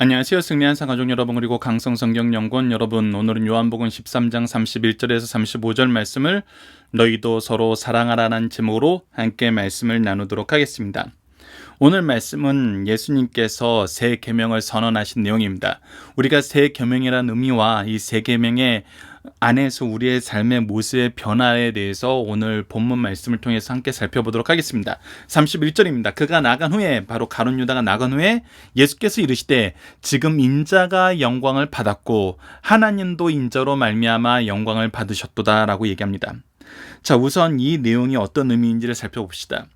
안녕하세요. 승리한 가족 여러분, 그리고 강성성경연구원 여러분, 오늘은 요한복음 13장 31절에서 35절 말씀을 너희도 서로 사랑하라는 제목으로 함께 말씀을 나누도록 하겠습니다. 오늘 말씀은 예수님께서 새 계명을 선언하신 내용입니다. 우리가 새 계명이라는 의미와 이 새 계명의 안에서 우리의 삶의 모습의 변화에 대해서 오늘 본문 말씀을 통해서 함께 살펴보도록 하겠습니다. 31절입니다. 그가 나간 후에, 바로 가룟 유다가 나간 후에 예수께서 이르시되 지금 인자가 영광을 받았고 하나님도 인자로 말미암아 영광을 받으셨도다 라고 얘기합니다. 자, 우선 이 내용이 어떤 의미인지를 살펴봅시다.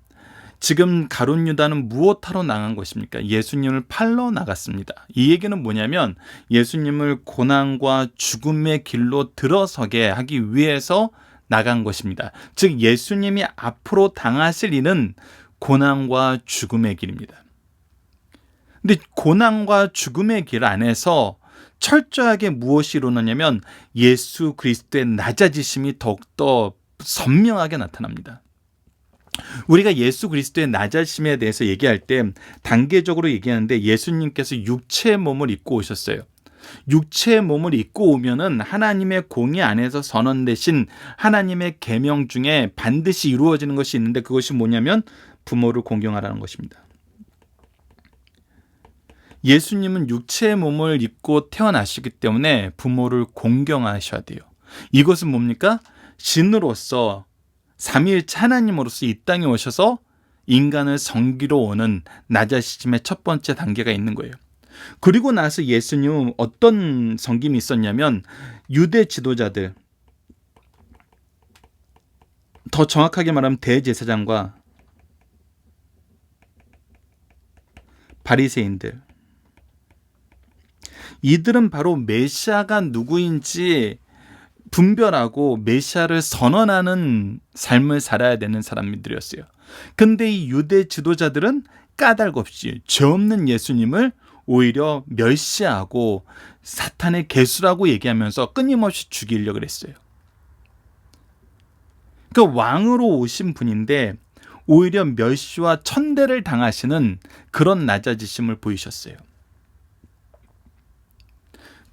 지금 가룟 유다는 무엇하러 나간 것입니까? 예수님을 팔러 나갔습니다. 이 얘기는 뭐냐면 예수님을 고난과 죽음의 길로 들어서게 하기 위해서 나간 것입니다. 즉 예수님이 앞으로 당하실 일은 고난과 죽음의 길입니다. 근데 고난과 죽음의 길 안에서 철저하게 무엇이 이루어지냐면 예수 그리스도의 낮아지심이 더욱더 선명하게 나타납니다. 우리가 예수 그리스도의 낮아짐에 대해서 얘기할 때 단계적으로 얘기하는데 예수님께서 육체의 몸을 입고 오셨어요. 육체의 몸을 입고 오면은 하나님의 공의 안에서 선언되신 하나님의 계명 중에 반드시 이루어지는 것이 있는데 그것이 뭐냐면 부모를 공경하라는 것입니다. 예수님은 육체의 몸을 입고 태어나시기 때문에 부모를 공경하셔야 돼요. 이것은 뭡니까? 신으로서 삼위일체 하나님으로서 이 땅에 오셔서 인간을 섬기러 오는 낮아지심의 첫 번째 단계가 있는 거예요. 그리고 나서 예수님은 어떤 섬김이 있었냐면 유대 지도자들, 더 정확하게 말하면 대제사장과 바리새인들, 이들은 바로 메시아가 누구인지 분별하고 메시아를 선언하는 삶을 살아야 되는 사람들이었어요. 근데 이 유대 지도자들은 까닭없이 죄 없는 예수님을 오히려 멸시하고 사탄의 개수라고 얘기하면서 끊임없이 죽이려고 했어요. 그 왕으로 오신 분인데 오히려 멸시와 천대를 당하시는 그런 낮아지심을 보이셨어요.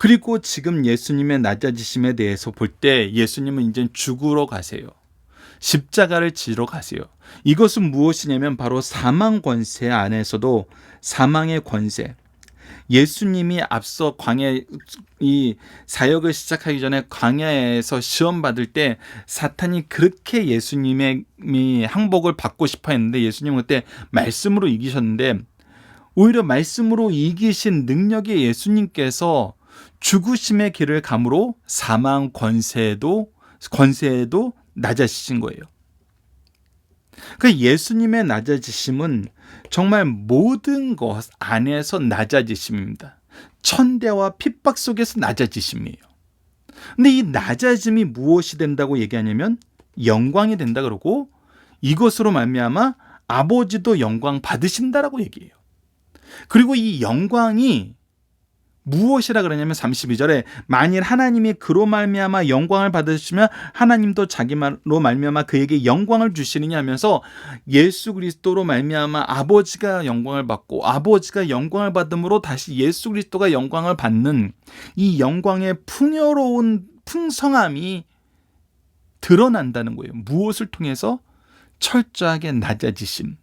그리고 지금 예수님의 낮아지심에 대해서 볼 때 예수님은 이제 죽으러 가세요. 십자가를 지러 가세요. 이것은 무엇이냐면 바로 사망 권세 안에서도 사망의 권세. 예수님이 앞서 광야 이 사역을 시작하기 전에 광야에서 시험 받을 때 사탄이 그렇게 예수님의 항복을 받고 싶어 했는데 예수님은 그때 말씀으로 이기셨는데 오히려 말씀으로 이기신 능력의 예수님께서 죽으심의 길을 감으로 사망 권세에도 낮아지신 거예요. 그 예수님의 낮아지심은 정말 모든 것 안에서 낮아지심입니다. 천대와 핍박 속에서 낮아지심이에요. 근데 이 낮아짐이 무엇이 된다고 얘기하냐면 영광이 된다 그러고 이것으로 말미암아 아버지도 영광 받으신다라고 얘기해요. 그리고 이 영광이 무엇이라 그러냐면 32절에 만일 하나님이 그로 말미암아 영광을 받으시면 하나님도 자기로 말미암아 그에게 영광을 주시느냐 하면서 예수 그리스도로 말미암아 아버지가 영광을 받고 아버지가 영광을 받음으로 다시 예수 그리스도가 영광을 받는 이 영광의 풍요로운 풍성함이 드러난다는 거예요. 무엇을 통해서? 철저하게 낮아지심,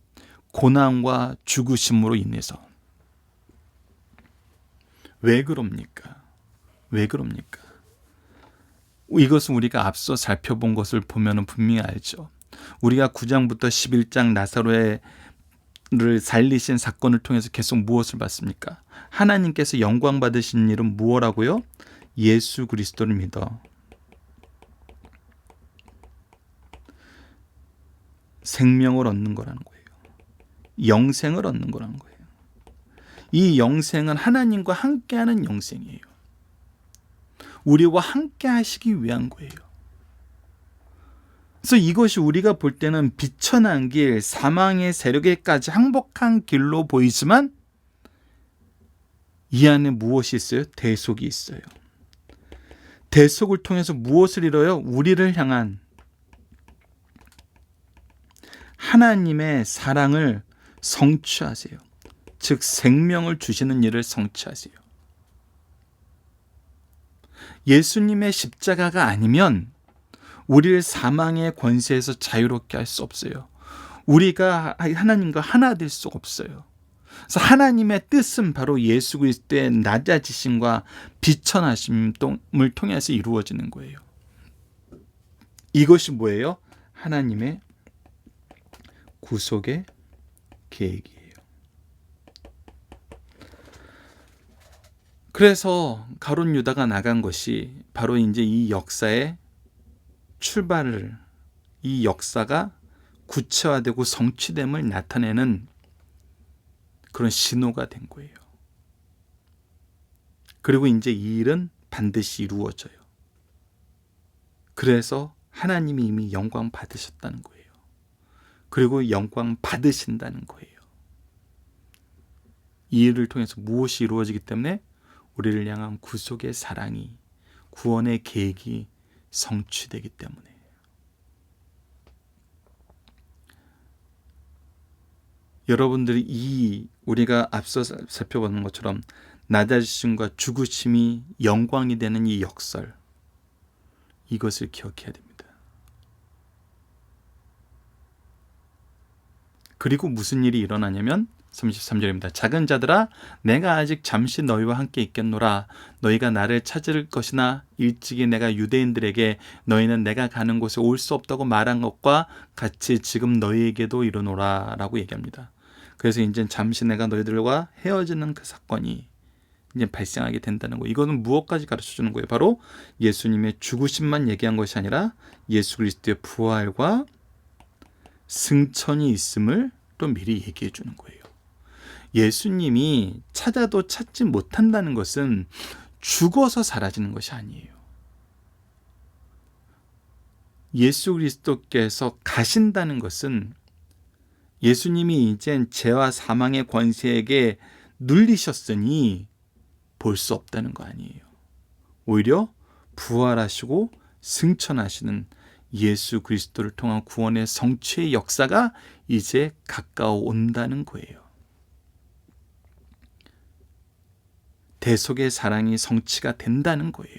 고난과 죽으심으로 인해서. 왜 그럽니까? 왜 그럽니까? 이것은 우리가 앞서 살펴본 것을 보면 분명히 알죠. 우리가 9장부터 11장 나사로를 살리신 사건을 통해서 계속 무엇을 봤습니까? 하나님께서 영광 받으신 일은 무엇라고요? 예수 그리스도를 믿어 생명을 얻는 거라는 거예요. 영생을 얻는 거라는 거예요. 이 영생은 하나님과 함께하는 영생이에요. 우리와 함께 하시기 위한 거예요. 그래서 이것이 우리가 볼 때는 비천한 길, 사망의 세력에까지 항복한 길로 보이지만 이 안에 무엇이 있어요? 대속이 있어요. 대속을 통해서 무엇을 이뤄요? 우리를 향한 하나님의 사랑을 성취하세요. 즉 생명을 주시는 일을 성취하세요. 예수님의 십자가가 아니면 우리를 사망의 권세에서 자유롭게 할 수 없어요. 우리가 하나님과 하나 될 수 없어요. 그래서 하나님의 뜻은 바로 예수 그리스도의 낮아지심과 비천하심을 통해서 이루어지는 거예요. 이것이 뭐예요? 하나님의 구속의 계획이에요. 그래서 가룟 유다가 나간 것이 바로 이제 이 역사의 이 역사가 구체화되고 성취됨을 나타내는 그런 신호가 된 거예요. 그리고 이제 이 일은 반드시 이루어져요. 그래서 하나님이 이미 영광 받으셨다는 거예요. 그리고 영광 받으신다는 거예요. 이 일을 통해서 무엇이 이루어지기 때문에 우리를 향한 구속의 사랑이, 구원의 계획이 성취되기 때문에. 여러분들이 우리가 앞서 살펴보는 것처럼 낮아지심과 죽으심이 영광이 되는 이 역설, 이것을 기억해야 됩니다. 그리고 무슨 일이 일어나냐면 33절입니다. 작은 자들아 내가 아직 잠시 너희와 함께 있겠노라. 너희가 나를 찾을 것이나 일찍이 내가 유대인들에게 너희는 내가 가는 곳에 올 수 없다고 말한 것과 같이 지금 너희에게도 이르노라 라고 얘기합니다. 그래서 이제 잠시 내가 너희들과 헤어지는 그 사건이 이제 발생하게 된다는 거. 이거는 무엇까지 가르쳐주는 거예요? 바로 예수님의 죽으심만 얘기한 것이 아니라 예수 그리스도의 부활과 승천이 있음을 또 미리 얘기해 주는 거예요. 예수님이 찾아도 찾지 못한다는 것은 죽어서 사라지는 것이 아니에요. 예수 그리스도께서 가신다는 것은 예수님이 이제 죄와 사망의 권세에게 눌리셨으니 볼 수 없다는 거 아니에요. 오히려 부활하시고 승천하시는 예수 그리스도를 통한 구원의 성취의 역사가 이제 가까워 온다는 거예요. 대속의 사랑이 성취가 된다는 거예요.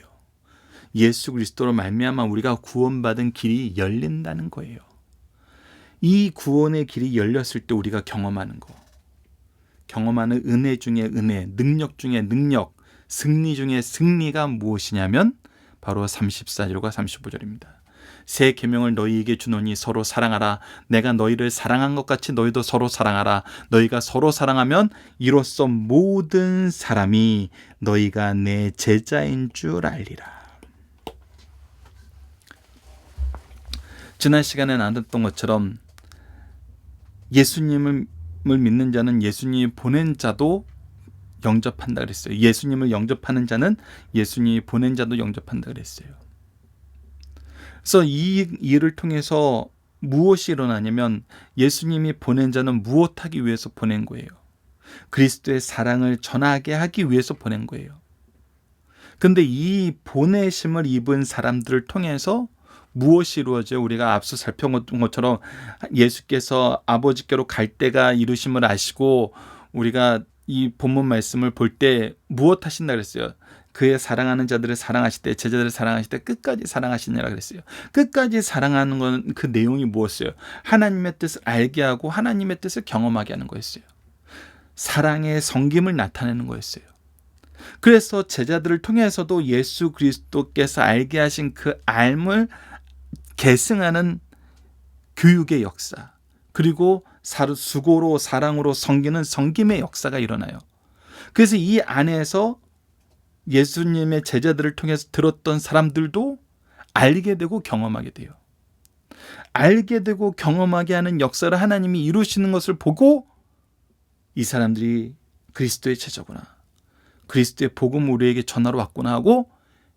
예수 그리스도로 말미암아 우리가 구원받은 길이 열린다는 거예요. 이 구원의 길이 열렸을 때 우리가 경험하는 거, 경험하는 은혜 중에 은혜, 능력 중에 능력, 승리 중에 승리가 무엇이냐면 바로 34절과 35절입니다. 새 계명을 너희에게 주노니 서로 사랑하라. 내가 너희를 사랑한 것 같이 너희도 서로 사랑하라. 너희가 서로 사랑하면 이로써 모든 사람이 너희가 내 제자인 줄 알리라. 지난 시간에 나눴던 것처럼 예수님을 믿는 자는 예수님이 보낸 자도 영접한다 그랬어요. 예수님을 영접하는 자는 예수님이 보낸 자도 영접한다 그랬어요. 그래서 이 일을 통해서 무엇이 일어나냐면 예수님이 보낸 자는 무엇하기 위해서 보낸 거예요? 그리스도의 사랑을 전하게 하기 위해서 보낸 거예요. 근데 이 보내심을 입은 사람들을 통해서 무엇이 이루어져요? 우리가 앞서 살펴본 것처럼 예수께서 아버지께로 갈 때가 이루심을 아시고 우리가 이 본문 말씀을 볼 때 무엇 하신다 그랬어요? 그의 사랑하는 자들을 사랑하실 때, 제자들을 사랑하실 때 끝까지 사랑하시느라 그랬어요. 끝까지 사랑하는 건 그 내용이 무엇이에요? 하나님의 뜻을 알게 하고 하나님의 뜻을 경험하게 하는 거였어요. 사랑의 성김을 나타내는 거였어요. 그래서 제자들을 통해서도 예수 그리스도께서 알게 하신 그 알을 계승하는 교육의 역사, 그리고 수고로 사랑으로 섬기는 섬김의 역사가 일어나요. 그래서 이 안에서 예수님의 제자들을 통해서 들었던 사람들도 알게 되고 경험하게 돼요. 알게 되고 경험하게 하는 역사를 하나님이 이루시는 것을 보고 이 사람들이 그리스도의 제자구나, 그리스도의 복음을 우리에게 전하러 왔구나 하고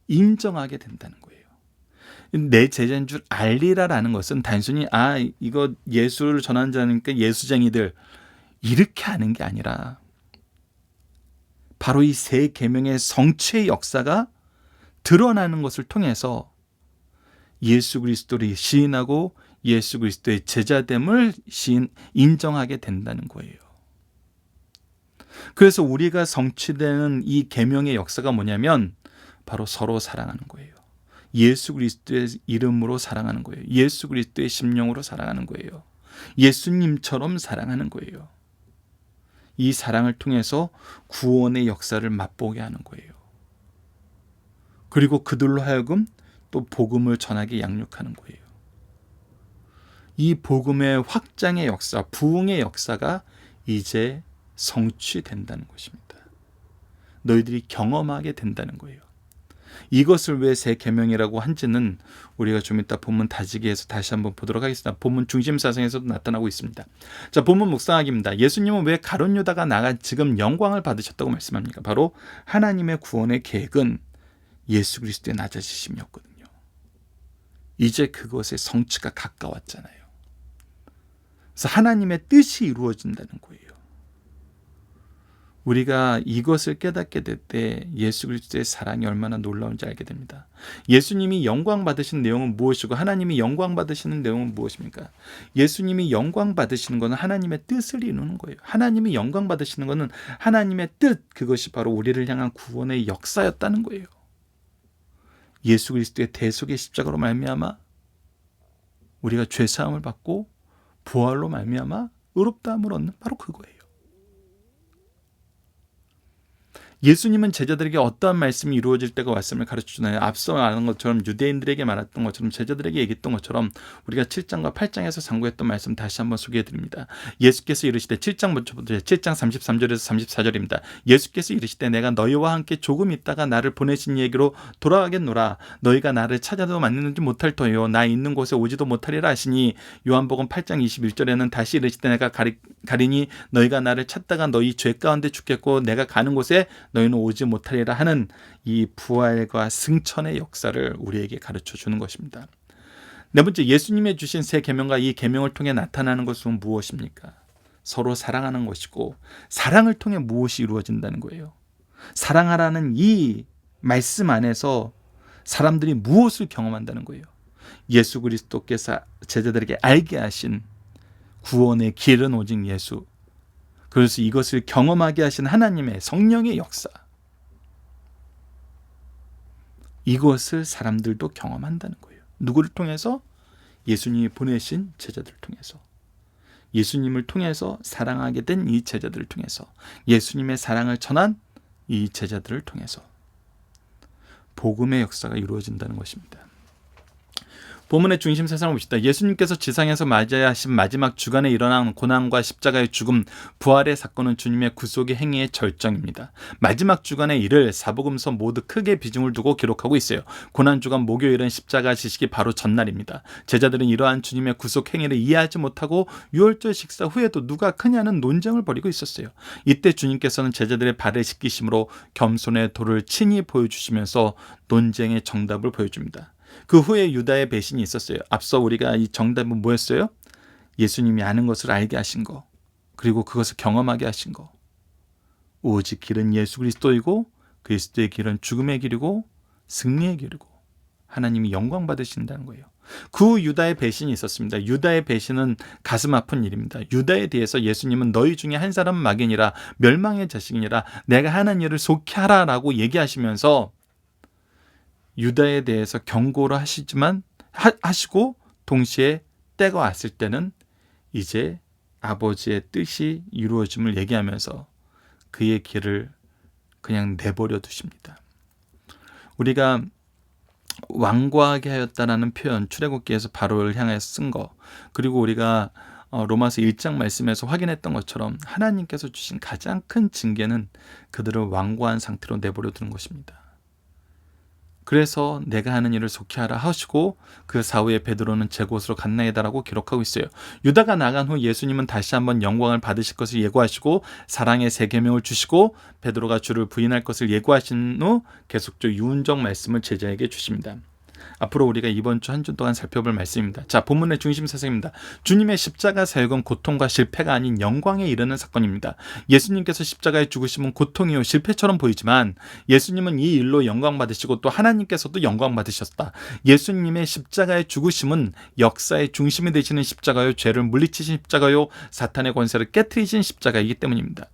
인정하게 된다는 거예요. 내 제자인 줄 알리라라는 것은 단순히 이거 예수를 전하는 자니까 예수쟁이들 이렇게 하는 게 아니라 바로 이 새 계명의 성취의 역사가 드러나는 것을 통해서 예수 그리스도를 시인하고 예수 그리스도의 제자됨을 인정하게 된다는 거예요. 그래서 우리가 성취되는 이 계명의 역사가 뭐냐면 바로 서로 사랑하는 거예요. 예수 그리스도의 이름으로 사랑하는 거예요. 예수 그리스도의 심령으로 사랑하는 거예요. 예수님처럼 사랑하는 거예요. 이 사랑을 통해서 구원의 역사를 맛보게 하는 거예요. 그리고 그들로 하여금 또 복음을 전하게 양육하는 거예요. 이 복음의 확장의 역사, 부흥의 역사가 이제 성취된다는 것입니다. 너희들이 경험하게 된다는 거예요. 이것을 왜 새 계명이라고 한지는 우리가 좀 이따 본문 다지기에서 다시 한번 보도록 하겠습니다. 본문 중심 사상에서도 나타나고 있습니다. 자, 본문 묵상하기입니다. 예수님은 왜 가룟 유다가 나가 지금 영광을 받으셨다고 말씀합니까? 바로 하나님의 구원의 계획은 예수 그리스도의 낮아지심이었거든요. 이제 그것의 성취가 가까웠잖아요. 그래서 하나님의 뜻이 이루어진다는 거예요. 우리가 이것을 깨닫게 될 때 예수 그리스도의 사랑이 얼마나 놀라운지 알게 됩니다. 예수님이 영광 받으신 내용은 무엇이고 하나님이 영광 받으시는 내용은 무엇입니까? 예수님이 영광 받으시는 것은 하나님의 뜻을 이루는 거예요. 하나님이 영광 받으시는 것은 하나님의 뜻, 그것이 바로 우리를 향한 구원의 역사였다는 거예요. 예수 그리스도의 대속의 십자가로 말미암아 우리가 죄사함을 받고 부활로 말미암아 의롭다함을 얻는 바로 그거예요. 예수님은 제자들에게 어떠한 말씀이 이루어질 때가 왔음을 가르쳐주나요? 앞서 말한 것처럼 유대인들에게 말했던 것처럼 제자들에게 얘기했던 것처럼 우리가 7장과 8장에서 상고했던 말씀 다시 한번 소개해드립니다. 예수께서 이르시되 7장 먼저 보세요. 7장 33절에서 34절입니다. 예수께서 이르시되 내가 너희와 함께 조금 있다가 나를 보내신 얘기로 돌아가겠노라. 너희가 나를 찾아도 만나지 못할 터요 나 있는 곳에 오지도 못하리라 하시니 요한복음 8장 21절에는 다시 이르시되 내가 가리니 너희가 나를 찾다가 너희 죄 가운데 죽겠고 내가 가는 곳에 너희는 오지 못하리라 하는 이 부활과 승천의 역사를 우리에게 가르쳐 주는 것입니다. 네 번째, 예수님의 주신 새 계명과 이 계명을 통해 나타나는 것은 무엇입니까? 서로 사랑하는 것이고 사랑을 통해 무엇이 이루어진다는 거예요. 사랑하라는 이 말씀 안에서 사람들이 무엇을 경험한다는 거예요. 예수 그리스도께서 제자들에게 알게 하신 구원의 길은 오직 예수, 그래서 이것을 경험하게 하신 하나님의 성령의 역사, 이것을 사람들도 경험한다는 거예요. 누구를 통해서? 예수님이 보내신 제자들을 통해서, 예수님을 통해서 사랑하게 된 이 제자들을 통해서, 예수님의 사랑을 전한 이 제자들을 통해서 복음의 역사가 이루어진다는 것입니다. 본문의 중심 사상을 봅시다. 예수님께서 지상에서 맞이하신 마지막 주간에 일어난 고난과 십자가의 죽음, 부활의 사건은 주님의 구속의 행위의 절정입니다. 마지막 주간의 일을 사복음서 모두 크게 비중을 두고 기록하고 있어요. 고난주간 목요일은 십자가 지식이 바로 전날입니다. 제자들은 이러한 주님의 구속 행위를 이해하지 못하고 유월절 식사 후에도 누가 크냐는 논쟁을 벌이고 있었어요. 이때 주님께서는 제자들의 발을 씻기심으로 겸손의 도를 친히 보여주시면서 논쟁의 정답을 보여줍니다. 그 후에 유다의 배신이 있었어요. 앞서 우리가 이 정답은 뭐였어요? 예수님이 아는 것을 알게 하신 거, 그리고 그것을 경험하게 하신 거. 오직 길은 예수 그리스도이고 그리스도의 길은 죽음의 길이고 승리의 길이고 하나님이 영광 받으신다는 거예요. 그 유다의 배신이 있었습니다. 유다의 배신은 가슴 아픈 일입니다. 유다에 대해서 예수님은 너희 중에 한 사람은 마귀니라, 멸망의 자식이니라, 내가 하는 일을 속히 하라라고 얘기하시면서 유다에 대해서 경고를 하시고 동시에 때가 왔을 때는 이제 아버지의 뜻이 이루어짐을 얘기하면서 그의 길을 그냥 내버려 두십니다. 우리가 완고하게 하였다라는 표현, 출애굽기에서 바로를 향해 쓴 거, 그리고 우리가 로마서 1장 말씀에서 확인했던 것처럼 하나님께서 주신 가장 큰 징계는 그들을 완고한 상태로 내버려 두는 것입니다. 그래서 내가 하는 일을 속히 하라 하시고 그 사후에 베드로는 제 곳으로 갔나이다라고 기록하고 있어요. 유다가 나간 후 예수님은 다시 한번 영광을 받으실 것을 예고하시고 사랑의 새 계명을 주시고 베드로가 주를 부인할 것을 예고하신 후 계속적으로 유언적 말씀을 제자에게 주십니다. 앞으로 우리가 이번 주 한 주 동안 살펴볼 말씀입니다. 자, 본문의 중심 사상입니다. 주님의 십자가 사역은 고통과 실패가 아닌 영광에 이르는 사건입니다. 예수님께서 십자가에 죽으심은 고통이요 실패처럼 보이지만 예수님은 이 일로 영광 받으시고 또 하나님께서도 영광 받으셨다. 예수님의 십자가의 죽으심은 역사의 중심이 되시는 십자가요, 죄를 물리치신 십자가요, 사탄의 권세를 깨트리신 십자가이기 때문입니다.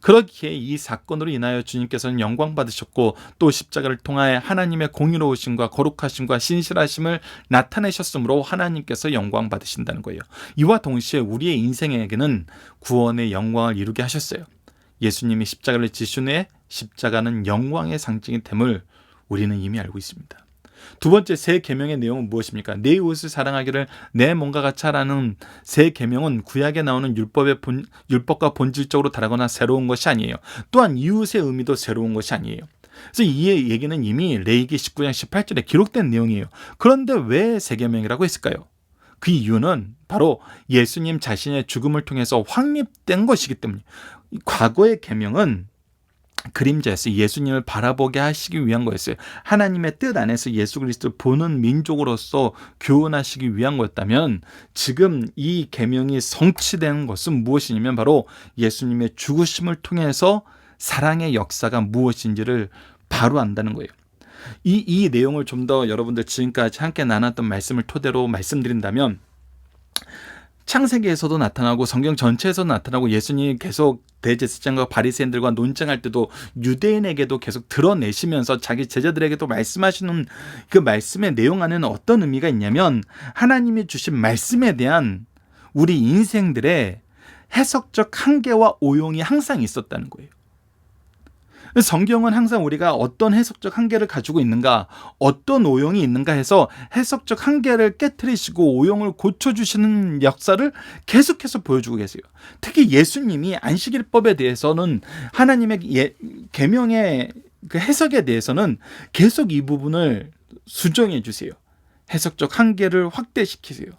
그렇기에 이 사건으로 인하여 주님께서는 영광 받으셨고 또 십자가를 통하여 하나님의 공의로우심과 거룩하심과 신실하심을 나타내셨으므로 하나님께서 영광 받으신다는 거예요. 이와 동시에 우리의 인생에게는 구원의 영광을 이루게 하셨어요. 예수님이 십자가를 지신 후에 십자가는 영광의 상징이 됨을 우리는 이미 알고 있습니다. 두 번째 새 계명의 내용은 무엇입니까? 내 이웃을 사랑하기를 내 몸과 같이 하라는 새 계명은 구약에 나오는 율법과 본질적으로 다르거나 새로운 것이 아니에요. 또한 이웃의 의미도 새로운 것이 아니에요. 그래서 이 얘기는 이미 레위기 19장 18절에 기록된 내용이에요. 그런데 왜 새 계명이라고 했을까요? 그 이유는 바로 예수님 자신의 죽음을 통해서 확립된 것이기 때문이에요. 과거의 계명은 그림자였어요. 예수님을 바라보게 하시기 위한 거였어요. 하나님의 뜻 안에서 예수 그리스도를 보는 민족으로서 교훈하시기 위한 거였다면 지금 이 계명이 성취되는 것은 무엇이냐면 바로 예수님의 죽으심을 통해서 사랑의 역사가 무엇인지를 바로 안다는 거예요. 이 내용을 좀 더 여러분들 지금까지 함께 나눴던 말씀을 토대로 말씀드린다면 창세기에서도 나타나고 성경 전체에서도 나타나고 예수님이 계속 대제사장과 바리새인들과 논쟁할 때도 유대인에게도 계속 드러내시면서 자기 제자들에게도 말씀하시는 그 말씀의 내용 안에는 어떤 의미가 있냐면 하나님이 주신 말씀에 대한 우리 인생들의 해석적 한계와 오용이 항상 있었다는 거예요. 성경은 항상 우리가 어떤 해석적 한계를 가지고 있는가, 어떤 오용이 있는가 해서 해석적 한계를 깨트리시고 오용을 고쳐주시는 역사를 계속해서 보여주고 계세요. 특히 예수님이 안식일법에 대해서는 하나님의 계명의 그 해석에 대해서는 계속 이 부분을 수정해 주세요. 해석적 한계를 확대시키세요.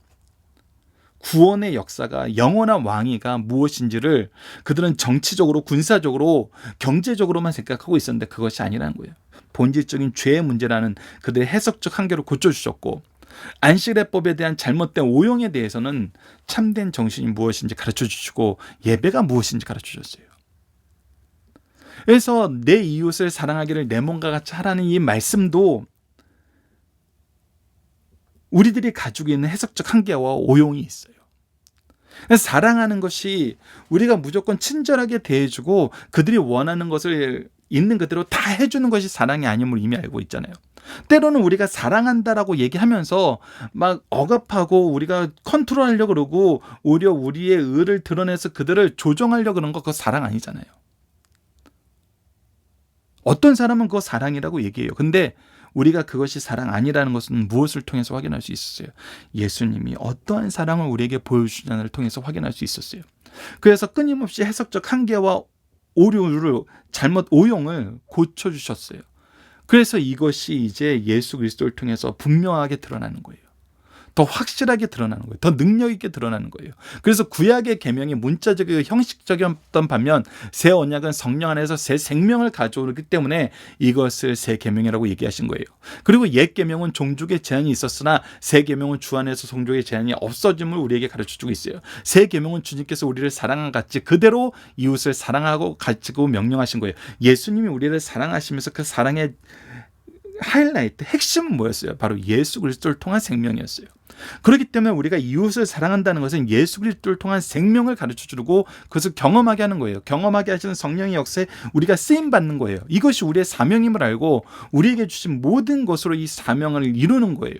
구원의 역사가 영원한 왕위가 무엇인지를 그들은 정치적으로 군사적으로 경제적으로만 생각하고 있었는데 그것이 아니라는 거예요. 본질적인 죄의 문제라는 그들의 해석적 한계를 고쳐주셨고 안식일법에 대한 잘못된 오용에 대해서는 참된 정신이 무엇인지 가르쳐주시고 예배가 무엇인지 가르쳐주셨어요. 그래서 내 이웃을 사랑하기를 내 몸과 같이 하라는 이 말씀도 우리들이 가지고 있는 해석적 한계와 오용이 있어요. 사랑하는 것이 우리가 무조건 친절하게 대해주고 그들이 원하는 것을 있는 그대로 다 해주는 것이 사랑이 아님을 이미 알고 있잖아요. 때로는 우리가 사랑한다라고 얘기하면서 막 억압하고 우리가 컨트롤하려고 그러고 오히려 우리의 의를 드러내서 그들을 조정하려고 그러는 거 그거 사랑 아니잖아요. 어떤 사람은 그거 사랑이라고 얘기해요. 근데 우리가 그것이 사랑 아니라는 것은 무엇을 통해서 확인할 수 있었어요? 예수님이 어떠한 사랑을 우리에게 보여주시냐를 통해서 확인할 수 있었어요. 그래서 끊임없이 해석적 한계와 오류를 오용을 고쳐주셨어요. 그래서 이것이 이제 예수 그리스도를 통해서 분명하게 드러나는 거예요. 더 확실하게 드러나는 거예요. 더 능력 있게 드러나는 거예요. 그래서 구약의 계명이 문자적이고 형식적이었던 반면 새 언약은 성령 안에서 새 생명을 가져오기 때문에 이것을 새 계명이라고 얘기하신 거예요. 그리고 옛 계명은 종족의 제한이 있었으나 새 계명은 주 안에서 종족의 제한이 없어짐을 우리에게 가르쳐주고 있어요. 새 계명은 주님께서 우리를 사랑한 같이 그대로 이웃을 사랑하고 가르치고 명령하신 거예요. 예수님이 우리를 사랑하시면서 그 사랑의 하이라이트, 핵심은 뭐였어요? 바로 예수 그리스도를 통한 생명이었어요. 그렇기 때문에 우리가 이웃을 사랑한다는 것은 예수 그리스도를 통한 생명을 가르쳐주고 그것을 경험하게 하는 거예요. 경험하게 하시는 성령의 역사에 우리가 쓰임받는 거예요. 이것이 우리의 사명임을 알고 우리에게 주신 모든 것으로 이 사명을 이루는 거예요.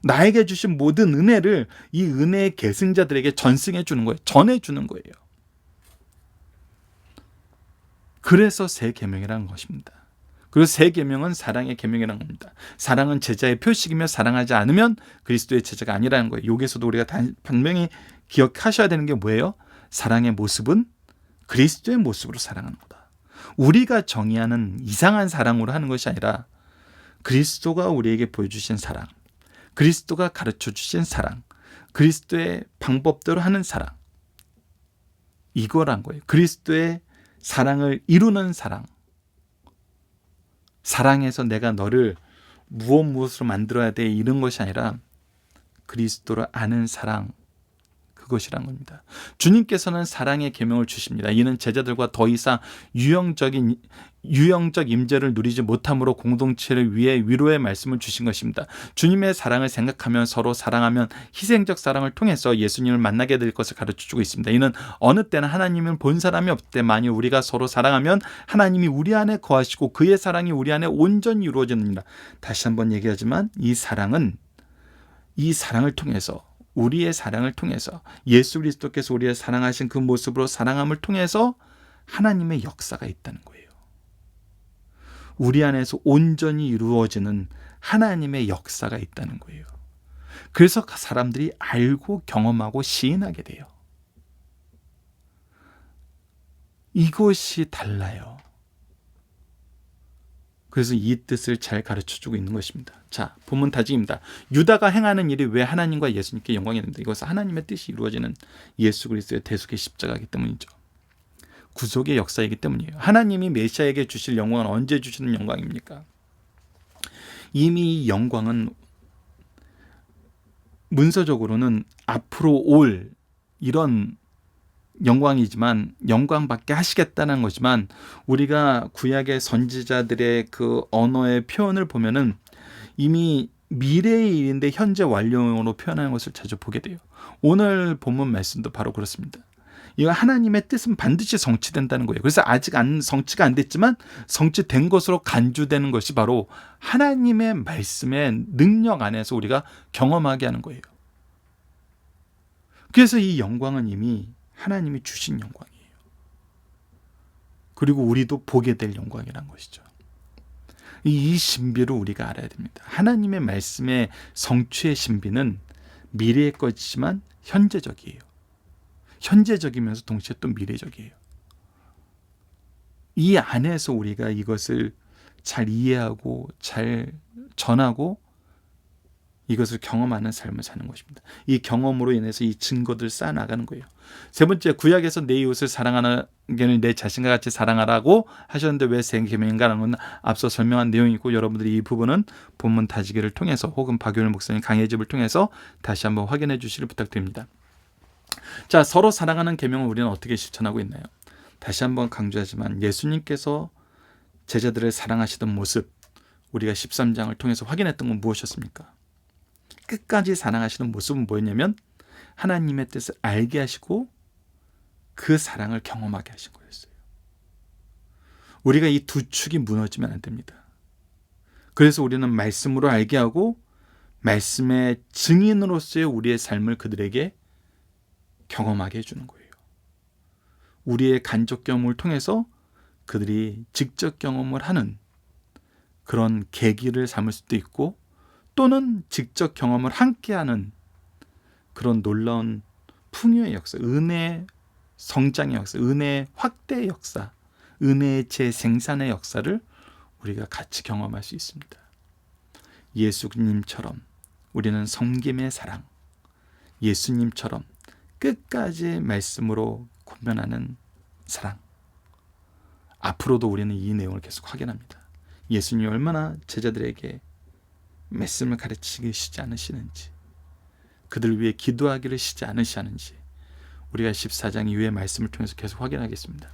나에게 주신 모든 은혜를 이 은혜의 계승자들에게 전승해 주는 거예요. 전해주는 거예요. 그래서 새 계명이라는 것입니다. 그리고 새 계명은 사랑의 계명이라는 겁니다. 사랑은 제자의 표식이며 사랑하지 않으면 그리스도의 제자가 아니라는 거예요. 여기서도 우리가 분명히 기억하셔야 되는 게 뭐예요? 사랑의 모습은 그리스도의 모습으로 사랑하는 거다. 우리가 정의하는 이상한 사랑으로 하는 것이 아니라 그리스도가 우리에게 보여주신 사랑, 그리스도가 가르쳐주신 사랑, 그리스도의 방법대로 하는 사랑, 이거란 거예요. 그리스도의 사랑을 이루는 사랑. 사랑해서 내가 너를 무엇으로 만들어야 돼 이런 것이 아니라 그리스도를 아는 사랑, 그것이란 겁니다. 주님께서는 사랑의 계명을 주십니다. 이는 제자들과 더 이상 유형적 임재를 누리지 못함으로 공동체를 위해 위로의 말씀을 주신 것입니다. 주님의 사랑을 생각하면 서로 사랑하면 희생적 사랑을 통해서 예수님을 만나게 될 것을 가르쳐주고 있습니다. 이는 어느 때는 하나님은 본 사람이 없을 때 만일 우리가 서로 사랑하면 하나님이 우리 안에 거하시고 그의 사랑이 우리 안에 온전히 이루어집니다. 다시 한번 얘기하지만 이 사랑을 통해서, 우리의 사랑을 통해서, 예수 그리스도께서 우리를 사랑하신 그 모습으로 사랑함을 통해서 하나님의 역사가 있다는 거예요. 우리 안에서 온전히 이루어지는 하나님의 역사가 있다는 거예요. 그래서 사람들이 알고 경험하고 시인하게 돼요. 이것이 달라요. 그래서 이 뜻을 잘 가르쳐주고 있는 것입니다. 자, 본문 다짐입니다. 유다가 행하는 일이 왜 하나님과 예수님께 영광이 됩니다. 이것은 하나님의 뜻이 이루어지는 예수 그리스도의 대속의 십자가이기 때문이죠. 구속의 역사이기 때문이에요. 하나님이 메시아에게 주실 영광은 언제 주시는 영광입니까? 이미 이 영광은 문서적으로는 앞으로 올 이런 영광이지만, 영광받게 하시겠다는 거지만, 우리가 구약의 선지자들의 그 언어의 표현을 보면은 이미 미래의 일인데 현재 완료형으로 표현하는 것을 자주 보게 돼요. 오늘 본문 말씀도 바로 그렇습니다. 이거 하나님의 뜻은 반드시 성취된다는 거예요. 그래서 아직 성취가 안 됐지만 성취된 것으로 간주되는 것이 바로 하나님의 말씀의 능력 안에서 우리가 경험하게 하는 거예요. 그래서 이 영광은 이미 하나님이 주신 영광이에요. 그리고 우리도 보게 될 영광이란 것이죠. 이 신비를 우리가 알아야 됩니다. 하나님의 말씀의 성취의 신비는 미래의 것이지만 현재적이에요. 현재적이면서 동시에 또 미래적이에요. 이 안에서 우리가 이것을 잘 이해하고 잘 전하고 이것을 경험하는 삶을 사는 것입니다. 이 경험으로 인해서 이 증거들을 쌓아나가는 거예요. 세 번째, 구약에서 내 이웃을 사랑하는 게 내 자신과 같이 사랑하라고 하셨는데 왜 세 계명인가라는 건 앞서 설명한 내용이고, 여러분들이 이 부분은 본문 다지기를 통해서 혹은 박효일 목사님 강해집을 통해서 다시 한번 확인해 주시길 부탁드립니다. 자, 서로 사랑하는 계명을 우리는 어떻게 실천하고 있나요? 다시 한번 강조하지만 예수님께서 제자들을 사랑하시던 모습, 우리가 13장을 통해서 확인했던 건 무엇이었습니까? 끝까지 사랑하시는 모습은 뭐였냐면 하나님의 뜻을 알게 하시고 그 사랑을 경험하게 하신 거였어요. 우리가 이 두 축이 무너지면 안 됩니다. 그래서 우리는 말씀으로 알게 하고 말씀의 증인으로서의 우리의 삶을 그들에게 경험하게 해주는 거예요. 우리의 간접 경험을 통해서 그들이 직접 경험을 하는 그런 계기를 삼을 수도 있고, 또는 직접 경험을 함께하는 그런 놀라운 풍요의 역사, 은혜의 성장의 역사, 은혜의 확대의 역사, 은혜의 재생산의 역사를 우리가 같이 경험할 수 있습니다. 예수님처럼 우리는 섬김의 사랑, 예수님처럼 끝까지 말씀으로 권면하는 사랑, 앞으로도 우리는 이 내용을 계속 확인합니다. 예수님이 얼마나 제자들에게 말씀을 가르치기 쉬지 않으시는지, 그들 위해 기도하기를 쉬지 않으시는지 우리가 14장 이후의 말씀을 통해서 계속 확인하겠습니다.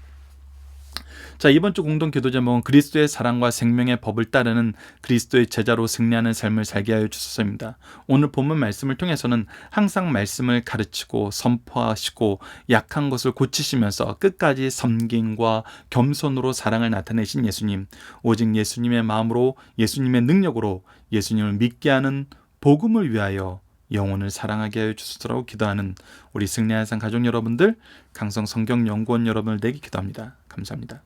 자, 이번 주 공동 기도 제목은 그리스도의 사랑과 생명의 법을 따르는 그리스도의 제자로 승리하는 삶을 살게 하여 주소서입니다. 오늘 본문 말씀을 통해서는 항상 말씀을 가르치고 선포하시고 약한 것을 고치시면서 끝까지 섬김과 겸손으로 사랑을 나타내신 예수님, 오직 예수님의 마음으로, 예수님의 능력으로 예수님을 믿게 하는 복음을 위하여 영혼을 사랑하게 하여 주소서라고 기도하는 우리 승리하는 삶 가족 여러분들, 강성 성경 연구원 여러분을 내게 기도합니다. 감사합니다.